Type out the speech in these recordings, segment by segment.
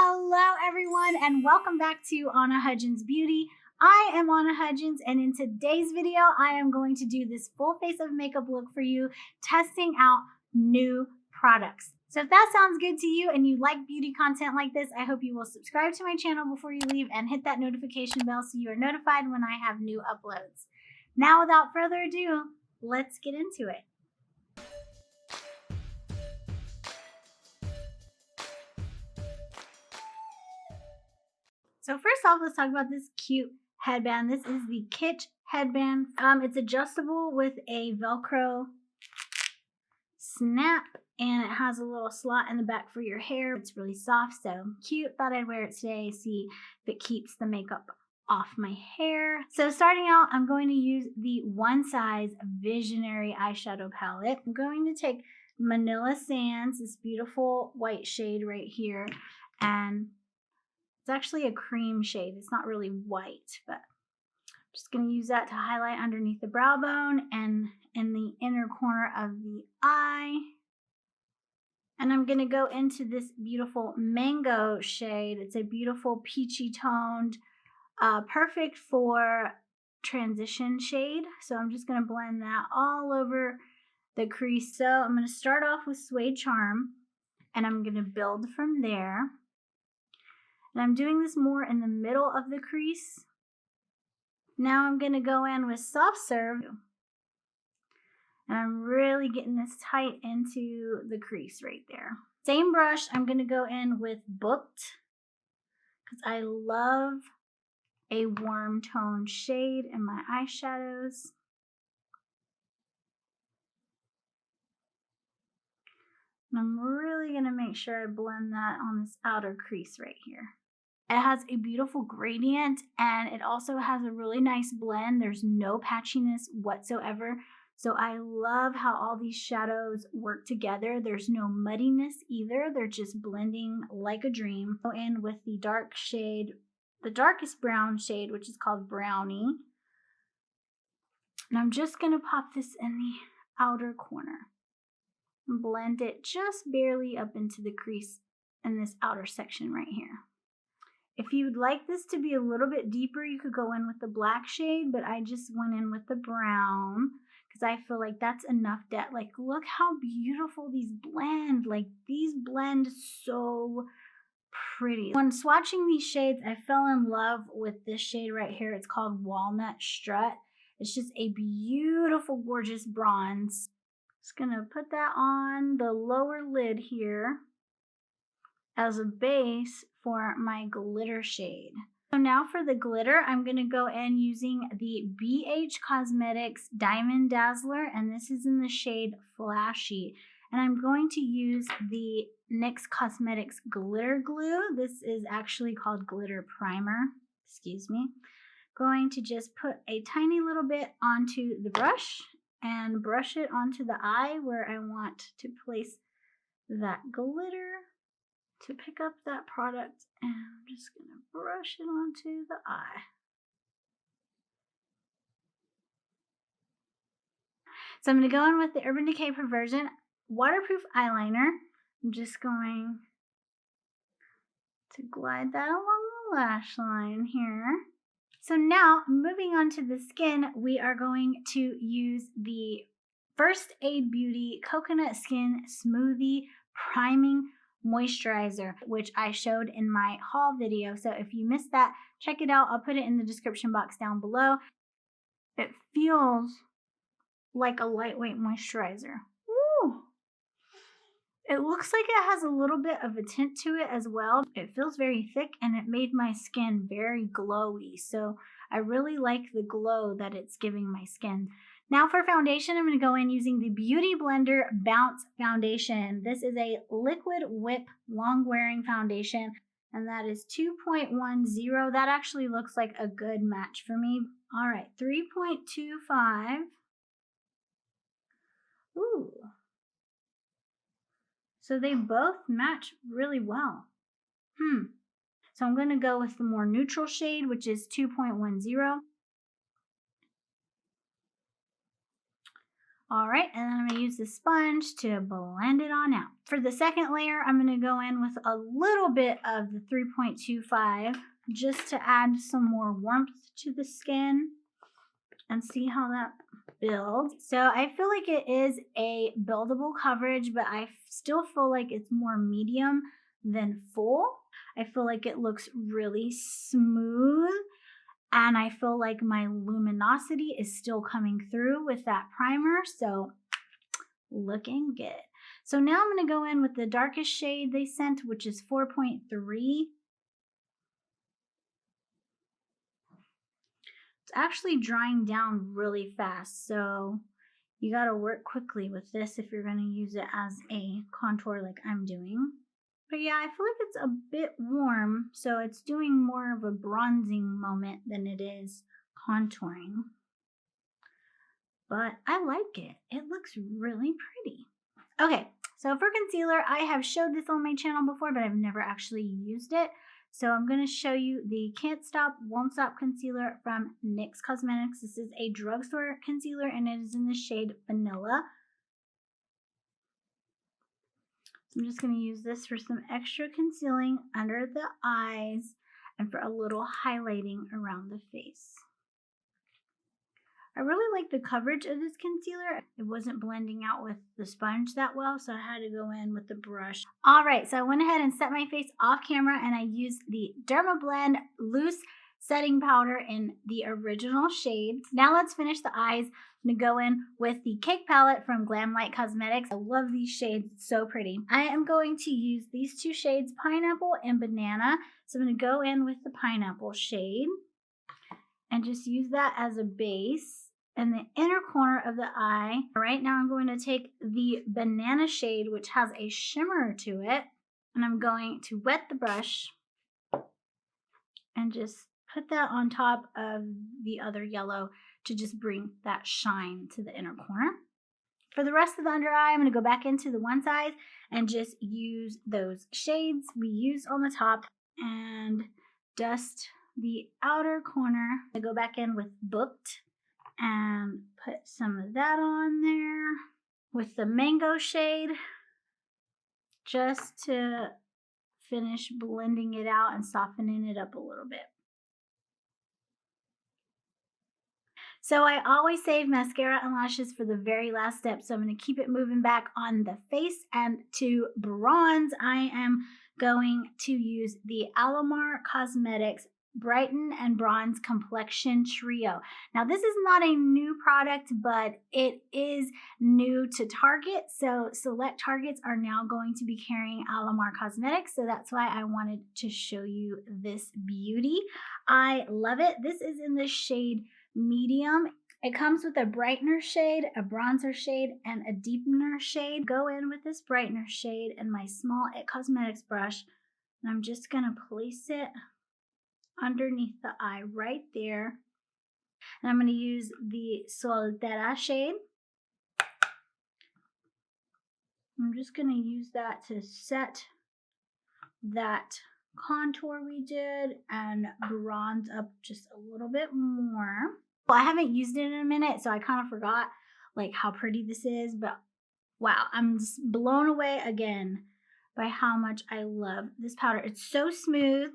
Hello everyone and welcome back to Anna Hudgins Beauty. I am Anna Hudgins and in today's video I am going to do this full face of makeup look for you, testing out new products. So if that sounds good to you and you like beauty content like this, I hope you will subscribe to my channel before you leave and hit that notification bell so you are notified when I have new uploads. Now without further ado, let's get into it. So first off, let's talk about this cute headband. This is the Kitsch headband. It's adjustable with a Velcro snap and it has a little slot in the back for your hair. It's really soft, so cute. Thought I'd wear it today, see if it keeps the makeup off my hair. So starting out, I'm going to use the One Size Visionary eyeshadow palette. I'm going to take Manila Sands, this beautiful white shade right here, and it's actually a cream shade. It's not really white, but I'm just going to use that to highlight underneath the brow bone and in the inner corner of the eye. And I'm going to go into this beautiful mango shade. It's a beautiful peachy toned, perfect for transition shade. So I'm just going to blend that all over the crease. So I'm going to start off with Suede Charm and I'm going to build from there. And I'm doing this more in the middle of the crease. Now I'm going to go in with Soft Serve. And I'm really getting this tight into the crease right there. Same brush, I'm going to go in with Booked. Because I love a warm tone shade in my eyeshadows. And I'm really going to make sure I blend that on this outer crease right here. It has a beautiful gradient and it also has a really nice blend. There's no patchiness whatsoever. So I love how all these shadows work together. There's no muddiness either. They're just blending like a dream. Go in with the dark shade, the darkest brown shade, which is called Brownie. And I'm just going to pop this in the outer corner. And blend it just barely up into the crease in this outer section right here. If you would like this to be a little bit deeper, you could go in with the black shade, but I just went in with the brown because I feel like that's enough depth. Like, look how beautiful these blend. Like, these blend so pretty. When swatching these shades, I fell in love with this shade right here. It's called Walnut Strut. It's just a beautiful, gorgeous bronze. Just gonna put that on the lower lid here as a base for my glitter shade. So now for the glitter, I'm going to go in using the BH Cosmetics Diamond Dazzler, and this is in the shade Flashy. And I'm going to use the NYX Cosmetics Glitter Glue. This is actually called Glitter Primer. Excuse me. Going to just put a tiny little bit onto the brush and brush it onto the eye where I want to place that glitter. To pick up that product, and I'm just going to brush it onto the eye. So I'm going to go in with the Urban Decay Perversion Waterproof Eyeliner. I'm just going to glide that along the lash line here. So now, moving on to the skin, we are going to use the First Aid Beauty Coconut Skin Smoothie Priming Moisturizer, which I showed in my haul video. So if you missed that, check it out. I'll put it in the description box down below. It feels like a lightweight moisturizer. Woo! It looks like it has a little bit of a tint to it as well. It feels very thick and it made my skin very glowy. So I really like the glow that it's giving my skin. Now for foundation, I'm going to go in using the Beauty Blender Bounce Foundation. This is a liquid whip long wearing foundation and that is 2.10. That actually looks like a good match for me. All right, 3.25. Ooh. So they both match really well. So I'm going to go with the more neutral shade, which is 2.10. All right, and then I'm gonna use the sponge to blend it on out. For the second layer, I'm gonna go in with a little bit of the 3.25 just to add some more warmth to the skin and see how that builds. So I feel like it is a buildable coverage, but I still feel like it's more medium than full. I feel like it looks really smooth, and I feel like my luminosity is still coming through with that primer, so looking good. So now I'm going to go in with the darkest shade they sent, which is 4.3. It's actually drying down really fast, so you got to work quickly with this if you're going to use it as a contour like I'm doing. But yeah, I feel like it's a bit warm, so it's doing more of a bronzing moment than it is contouring. But I like it. It looks really pretty. Okay, so for concealer, I have showed this on my channel before, but I've never actually used it. So I'm going to show you the Can't Stop, Won't Stop concealer from NYX Cosmetics. This is a drugstore concealer, and it is in the shade Vanilla. I'm just going to use this for some extra concealing under the eyes and for a little highlighting around the face. I really like the coverage of this concealer. It wasn't blending out with the sponge that well, so I had to go in with the brush. All right, so I went ahead and set my face off camera, and I used the Dermablend Loose Setting Powder in the original shade. Now let's finish the eyes. I'm gonna go in with the Cake palette from Glamlite Cosmetics. I love these shades, it's so pretty. I am going to use these two shades, Pineapple and Banana. So I'm gonna go in with the Pineapple shade and just use that as a base in the inner corner of the eye. All right, now I'm going to take the Banana shade, which has a shimmer to it, and I'm going to wet the brush and just put that on top of the other yellow to just bring that shine to the inner corner. For the rest of the under eye, I'm going to go back into the one side and just use those shades we used on the top and dust the outer corner. I go back in with Booked and put some of that on there with the Mango shade just to finish blending it out and softening it up a little bit. So I always save mascara and lashes for the very last step, so I'm going to keep it moving back on the face. And to bronze, I am going to use the Alamar Cosmetics Brighten and Bronze Complexion Trio. Now this is not a new product, but it is new to Target, so select Targets are now going to be carrying Alamar Cosmetics, so that's why I wanted to show you this beauty. I love it. This is in the shade Medium. It comes with a brightener shade, a bronzer shade, and a deepener shade. Go in with this brightener shade and my small It Cosmetics brush, and I'm just going to place it underneath the eye right there. And I'm going to use the Soltera shade. I'm just going to use that to set that contour we did and bronze up just a little bit more. Well, I haven't used it in a minute, so I kind of forgot like how pretty this is, but wow, I'm just blown away again by how much I love this powder. It's so smooth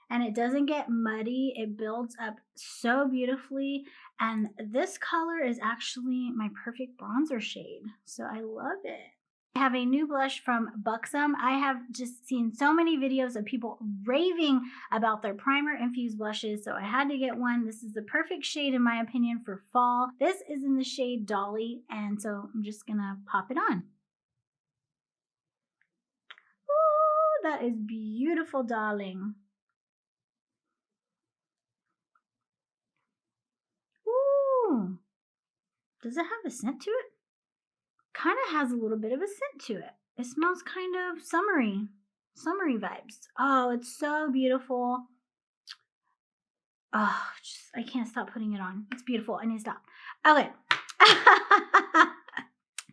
and it doesn't get muddy. It builds up so beautifully, and this color is actually my perfect bronzer shade, so I love it. I have a new blush from Buxom. I have just seen so many videos of people raving about their primer infused blushes, so I had to get one. This is the perfect shade in my opinion for fall. This is in the shade Dolly, and so I'm just gonna pop it on. Ooh, that is beautiful, darling. Ooh, does it have a scent to it? Kind of has a little bit of a scent to it. It smells kind of summery vibes. Oh, it's so beautiful. Oh, I can't stop putting it on. It's beautiful. I need to stop. Okay.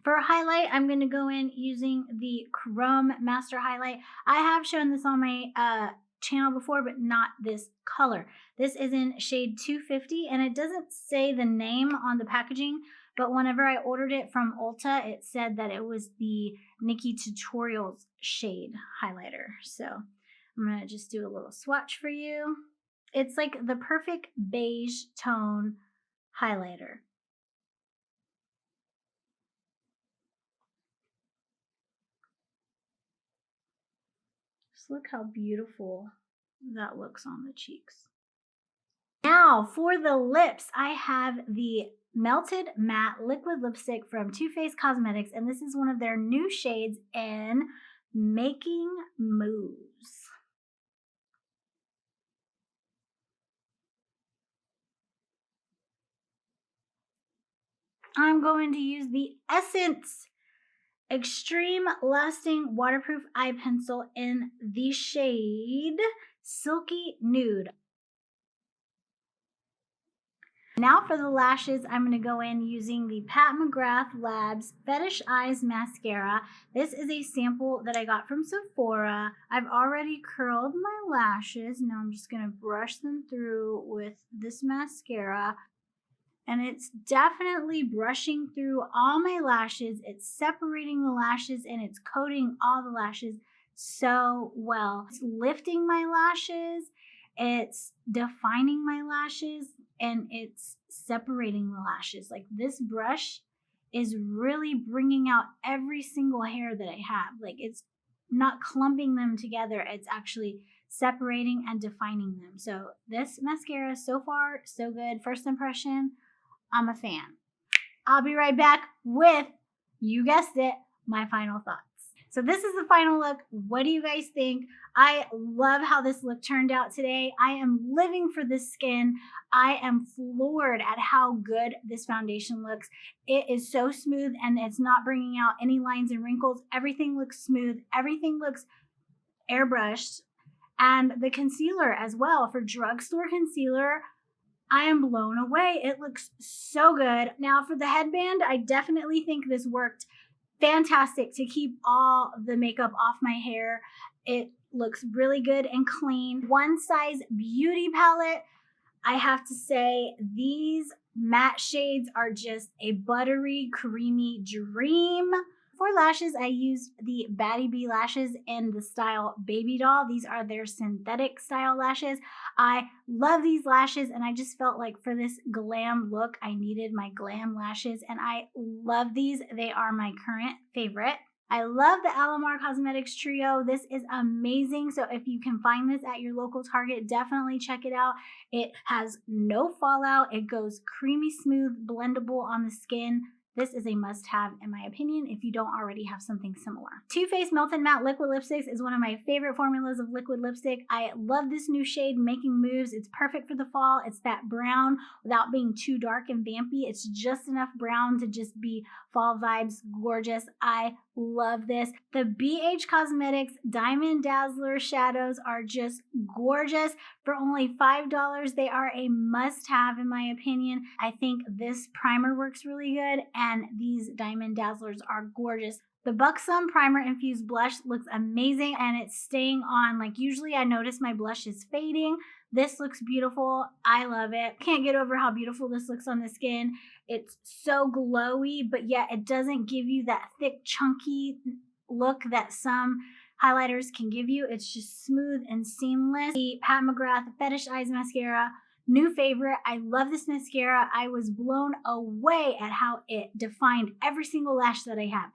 For a highlight, I'm going to go in using the Chrome Master Highlight. I have shown this on my channel before, but not this color. This is in shade 250, and it doesn't say the name on the packaging, but whenever I ordered it from Ulta, it said that it was the Nikki Tutorials shade highlighter. So I'm going to just do a little swatch for you. It's like the perfect beige tone highlighter. Just look how beautiful that looks on the cheeks. Now for the lips, I have the Melted Matte Liquid Lipstick from Too Faced Cosmetics, and this is one of their new shades in Making Moves. I'm going to use the Essence Extreme Lasting Waterproof Eye Pencil in the shade Silky Nude. Now for the lashes, I'm going to go in using the McGrath Labs Fetish Eyes Mascara. This is a sample that I got from Sephora. I've already curled my lashes. Now I'm just going to brush them through with this mascara. And it's definitely brushing through all my lashes. It's separating the lashes and it's coating all the lashes so well. It's lifting my lashes, it's defining my lashes, and it's separating the lashes. Like, this brush is really bringing out every single hair that I have. Like, it's not clumping them together. It's actually separating and defining them. So this mascara, so far, so good. First impression, I'm a fan. I'll be right back with, you guessed it, my final thoughts. So this is the final look. What do you guys think? I love how this look turned out today. I am living for this skin. I am floored at how good this foundation looks. It is so smooth and it's not bringing out any lines and wrinkles. Everything looks smooth. Everything looks airbrushed. And the concealer as well, for drugstore concealer, I am blown away. It looks so good. Now for the headband, I definitely think this worked fantastic to keep all the makeup off my hair. It looks really good and clean. One Size Beauty palette. I have to say, these matte shades are just a buttery, creamy dream. For lashes, I used the Baddie B Lashes in the style Baby Doll. These are their synthetic style lashes. I love these lashes, and I just felt like for this glam look, I needed my glam lashes, and I love these. They are my current favorite. I love the Alamar Cosmetics Trio. This is amazing. So if you can find this at your local Target, definitely check it out. It has no fallout. It goes creamy smooth, blendable on the skin. This is a must-have in my opinion if you don't already have something similar. Too Faced Melted Matte Liquid Lipsticks is one of my favorite formulas of liquid lipstick. I love this new shade, Making Moves. It's perfect for the fall. It's that brown without being too dark and vampy. It's just enough brown to just be fall vibes, gorgeous. I love this. The BH Cosmetics Diamond Dazzler shadows are just gorgeous. For only $5, they are a must-have in my opinion. I think this primer works really good, and these Diamond Dazzlers are gorgeous. The Buxom Primer Infused Blush looks amazing, and it's staying on. Like, usually I notice my blush is fading. This looks beautiful. I love it. Can't get over how beautiful this looks on the skin. It's so glowy, but yet it doesn't give you that thick, chunky look that some highlighters can give you. It's just smooth and seamless. The Pat McGrath Fetish Eyes Mascara, new favorite. I love this mascara. I was blown away at how it defined every single lash that I have.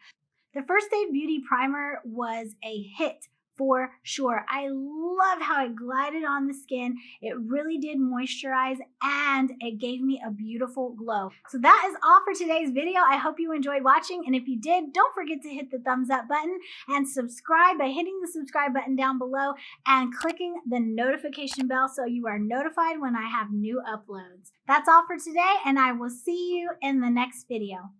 The First Aid Beauty Primer was a hit for sure. I love how it glided on the skin. It really did moisturize, and it gave me a beautiful glow. So that is all for today's video. I hope you enjoyed watching, and if you did, don't forget to hit the thumbs up button and subscribe by hitting the subscribe button down below and clicking the notification bell so you are notified when I have new uploads. That's all for today, and I will see you in the next video.